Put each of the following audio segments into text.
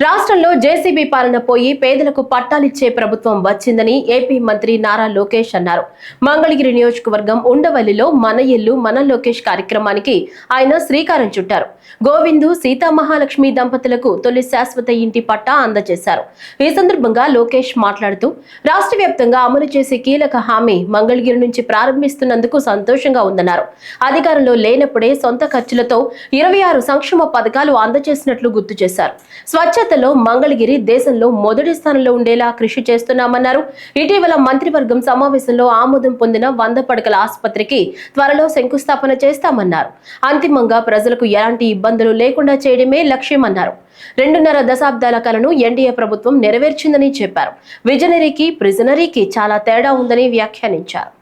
రాష్ట్రంలో జేసీబీ పాలన పోయి పేదలకు పట్టాలిచ్చే ప్రభుత్వం వచ్చిందని ఏపీ మంత్రి నారా లోకేష్ అన్నారు. మంగళగిరి నియోజకవర్గం ఉండవల్లిలో మన ఇల్లు మన లోకేష్ కార్యక్రమానికి ఆయన శ్రీకారం చుట్టారు. గోవిందు సీతామహాలక్ష్మి దంపతులకు తొలి శాశ్వత ఇంటి పట్టా అందజేశారు. ఈ సందర్భంగా లోకేష్ మాట్లాడుతూ రాష్ట్ర వ్యాప్తంగా అమలు చేసే కీలక హామీ మంగళగిరి నుంచి ప్రారంభిస్తున్నందుకు సంతోషంగా ఉందన్నారు. అధికారంలో లేనప్పుడే సొంత ఖర్చులతో 26 సంక్షేమ పథకాలు అందజేసినట్లు గుర్తు చేశారు. స్వచ్ఛతలో మంగళగిరి దేశంలో మొదటి స్థానంలో ఉండేలా కృషి చేస్తున్నామన్నారు. ఇటీవల మంత్రివర్గం సమావేశంలో ఆమోదం పొందిన 100 పడకల ఆసుపత్రికి త్వరలో శంకుస్థాపన చేస్తామన్నారు. అంతిమంగా ప్రజలకు ఎలాంటి ఇబ్బందులు లేకుండా చేయడమే లక్ష్యమన్నారు. 2.5 దశాబ్దాల కలను ఎన్డీఏ ప్రభుత్వం నెరవేర్చిందని చెప్పారు. విజనరీకి ప్రిజనరీకి చాలా తేడా ఉందని వ్యాఖ్యానించారు.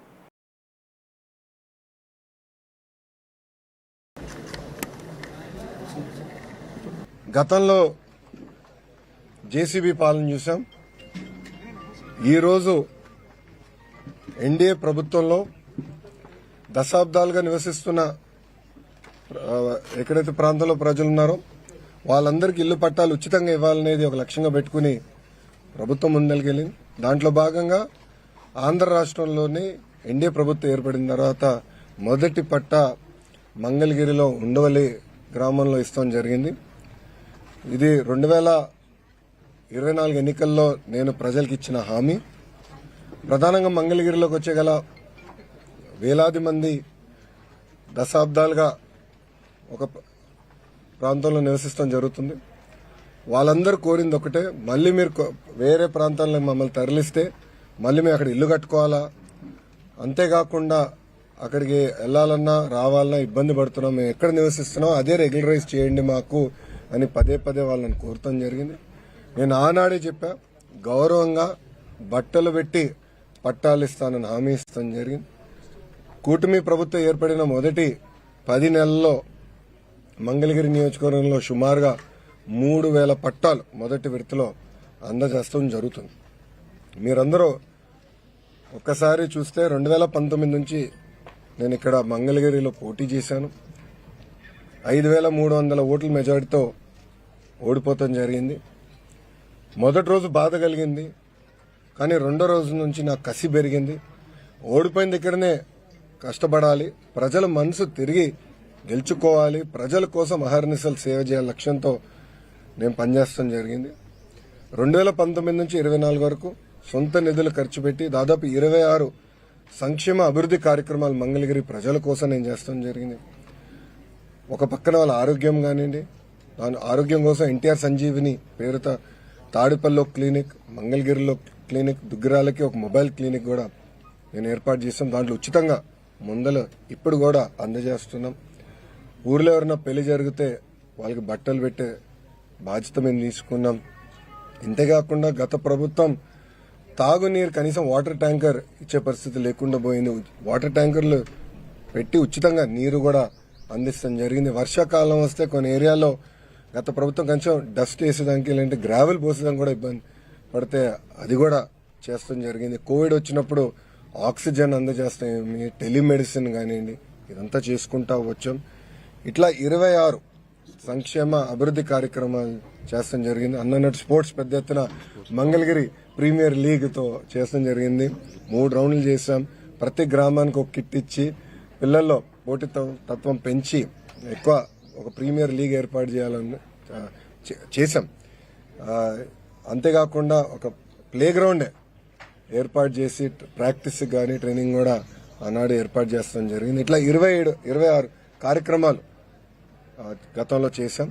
గతంలో జేసీబీ పాలన చూసాం. ఈరోజు ఎన్డీఏ ప్రభుత్వంలో దశాబ్దాలుగా నివసిస్తున్న ఎక్కడైతే ప్రాంతంలో ప్రజలు ఉన్నారో వాళ్ళందరికీ ఇల్లు పట్టాలు ఉచితంగా ఇవ్వాలనేది ఒక లక్ష్యంగా పెట్టుకుని ప్రభుత్వం ముందరికెళ్ళింది. దాంట్లో భాగంగా ఆంధ్ర రాష్ట్రంలోని ఎన్డీఏ ప్రభుత్వం ఏర్పడిన తర్వాత మొదటి పట్టా మంగళగిరిలో ఉండవల్లి గ్రామంలో ఇస్తాం జరిగింది. ఇది 2024 ఎన్నికల్లో నేను ప్రజలకు ఇచ్చిన హామీ. ప్రధానంగా మంగళగిరిలోకి వచ్చేగల వేలాది మంది దశాబ్దాలుగా ఒక ప్రాంతంలో నివసిస్తాం జరుగుతుంది. వాళ్ళందరూ కోరింది ఒకటే, మళ్ళీ మీరు వేరే ప్రాంతాల్లో మమ్మల్ని తరలిస్తే మళ్ళీ మేము అక్కడ ఇల్లు కట్టుకోవాలా, అంతేకాకుండా అక్కడికి వెళ్లాలన్నా రావాలన్నా ఇబ్బంది పడుతున్నాం, మేము ఎక్కడ నివసిస్తున్నాం అదే రెగ్యులరైజ్ చేయండి మాకు అని పదే పదే వాళ్ళని కోరటం జరిగింది. నేను ఆనాడే చెప్పా, గౌరవంగా బట్టలు పెట్టి పట్టాలు ఇస్తానని హామీ ఇస్తాం జరిగింది. కూటమి ప్రభుత్వం ఏర్పడిన మొదటి 10 నెలల్లో మంగళగిరి నియోజకవర్గంలో సుమారుగా 3,000 పట్టాలు మొదటి విడతలో అందజేస్తాం జరుగుతుంది. మీరందరూ ఒక్కసారి చూస్తే 2019 నుంచి నేను ఇక్కడ మంగళగిరిలో పోటీ చేశాను. 5,300 ఓట్ల మెజారిటీతో ఓడిపోతాం జరిగింది. మొదటి రోజు బాధ కలిగింది, కానీ రెండో రోజు నుంచి నాకు కసి పెరిగింది. ఓడిపోయిన దగ్గరనే కష్టపడాలి, ప్రజల మనసు తిరిగి గెలుచుకోవాలి, ప్రజల కోసం అహర్నిశలు సేవ చేయాలి లక్ష్యంతో నేను పనిచేస్తాం జరిగింది. 2019 నుంచి 24 వరకు సొంత నిధులు ఖర్చు పెట్టి దాదాపు 26 సంక్షేమ అభివృద్ధి కార్యక్రమాలు మంగళగిరి ప్రజల కోసం నేను చేస్తాం జరిగింది. ఒక పక్కన వాళ్ళ ఆరోగ్యం కానివ్వండి, ఆరోగ్యం కోసం ఎన్టీఆర్ సంజీవిని పేరుతో తాడిపల్లిలో క్లినిక్, మంగళగిరిలో క్లినిక్, దుగ్గిరాలకి ఒక మొబైల్ క్లినిక్ కూడా నేను ఏర్పాటు చేస్తాం. దాంట్లో ఉచితంగా మందులు ఇప్పుడు కూడా అందజేస్తున్నాం. ఊర్లో ఎవరైనా పెళ్లి జరిగితే వాళ్ళకి బట్టలు పెట్టే బాధ్యత మేము తీసుకున్నాం. ఇంతేకాకుండా గత ప్రభుత్వం తాగునీరు కనీసం వాటర్ ట్యాంకర్ ఇచ్చే పరిస్థితి లేకుండా పోయింది. వాటర్ ట్యాంకర్లు పెట్టి ఉచితంగా నీరు కూడా అందిస్తాం జరిగింది. వర్షాకాలం వస్తే కొన్ని ఏరియాల్లో గత ప్రభుత్వం కొంచెం డస్ట్ వేసేదానికి లేదంటే గ్రావెల్ పోసేదానికి కూడా ఇబ్బంది పడితే అది కూడా చేస్తాం జరిగింది. కోవిడ్ వచ్చినప్పుడు ఆక్సిజన్ అందజేస్తాం, టెలిమెడిసిన్ కానివ్వండి, ఇదంతా చేసుకుంటా వచ్చాం. ఇట్లా 26 సంక్షేమ అభివృద్ధి కార్యక్రమాలు చేస్తాం జరిగింది. అన్నట్టు స్పోర్ట్స్ పెద్ద ఎత్తున మంగళగిరి ప్రీమియర్ లీగ్తో చేస్తాం జరిగింది. 3 రౌండ్లు చేశాం. ప్రతి గ్రామానికి ఒక కిట్ ఇచ్చి పిల్లల్లో పోటీతత్వం పెంచి ఎక్కువ ఒక ప్రీమియర్ లీగ్ ఏర్పాటు చేయాలని చేశాం. అంతేకాకుండా ఒక ప్లే గ్రౌండ్ ఏర్పాటు చేసి ప్రాక్టీస్ కానీ ట్రైనింగ్ కూడా ఆనాడు ఏర్పాటు చేస్తాం జరిగింది. ఇట్లా 26 కార్యక్రమాలు గతంలో చేశాం.